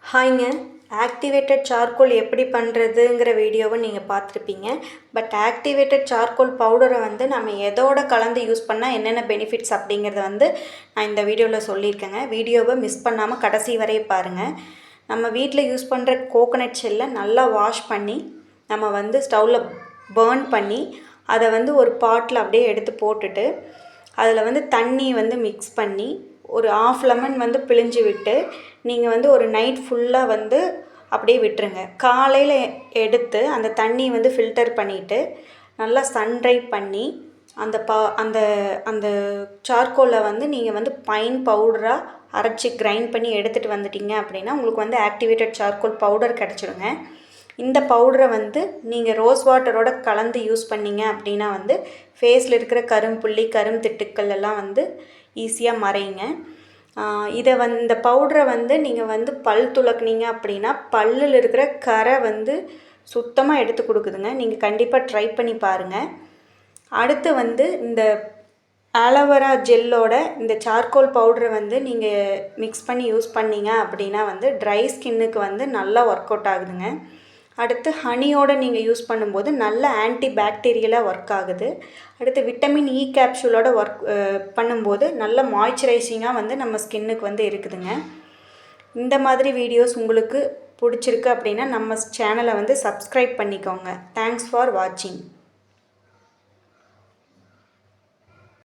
ஹாய்ங்க. Activated charcoal எப்படி பண்ணுறதுங்கிற வீடியோவை நீங்கள் பார்த்துருப்பீங்க. பட் ஆக்டிவேட்டட் சார்கோல் பவுடரை நம்ம எதோட கலந்து யூஸ் பண்ணால் என்னென்ன பெனிஃபிட்ஸ் அப்படிங்கிறத நான் இந்த வீடியோவில் சொல்லியிருக்கேங்க. வீடியோவை மிஸ் பண்ணாமல் கடைசி வரை பாருங்கள். நம்ம வீட்டில் யூஸ் பண்ணுற கோகோனட் ஷெல்லை நல்லா வாஷ் பண்ணி நம்ம ஸ்டவ்வில் பேர்ன் பண்ணி அதை ஒரு பாட்டில் அப்படியே எடுத்து போட்டுட்டு அதில் தண்ணி மிக்ஸ் பண்ணி ஒரு ½ லெமன் பிழிஞ்சு விட்டு நீங்கள் ஒரு நைட் ஃபுல்லாக அப்படியே விட்டுருங்க. காலையில் எடுத்து அந்த தண்ணி ஃபில்டர் பண்ணிவிட்டு நல்லா சன்ட்ரை பண்ணி அந்த அந்த அந்த சார்கோலை நீங்கள் பைன் பவுடராக அரைச்சி கிரைண்ட் பண்ணி எடுத்துகிட்டு வந்துட்டீங்க அப்படின்னா உங்களுக்கு ஆக்டிவேட்டட் சார்கோல் பவுடர் கிடச்சிடுங்க. இந்த பவுடரை நீங்கள் ரோஸ் வாட்டரோட கலந்து யூஸ் பண்ணிங்க அப்படின்னா ஃபேஸில் இருக்கிற கரும்புள்ளி கருந்திட்டுக்கள் எல்லாம் ஈஸியாக மறையுங்க. இதை இந்த பவுடரை நீங்கள் பல் துலக்குனீங்க அப்படின்னா பல்லில் இருக்கிற கரை சுத்தமாக எடுத்து கொடுக்குதுங்க. நீங்கள் கண்டிப்பாக ட்ரை பண்ணி பாருங்கள். அடுத்து இந்த ஆலோவேரா ஜெல்லோட இந்த சார்கோல் பவுடரை நீங்கள் மிக்ஸ் பண்ணி யூஸ் பண்ணிங்க அப்படின்னா ட்ரை ஸ்கின்னுக்கு நல்லா ஒர்க் அவுட் ஆகுதுங்க. அடுத்து ஹனியோடு நீங்கள் யூஸ் பண்ணும்போது நல்ல ஆன்டி பாக்டீரியலாக ஒர்க் ஆகுது. அடுத்து விட்டமின் இ கேப்சூலோட ஒர்க் பண்ணும்போது நல்ல மாய்ஸ்சரைசிங்காக நம்ம ஸ்கின்னுக்கு இருக்குதுங்க. இந்த மாதிரி வீடியோஸ் உங்களுக்கு பிடிச்சிருக்கு அப்படின்னா நம்ம சேனலை சப்ஸ்கிரைப் பண்ணிக்கோங்க. தேங்க்ஸ் ஃபார் வாட்சிங்.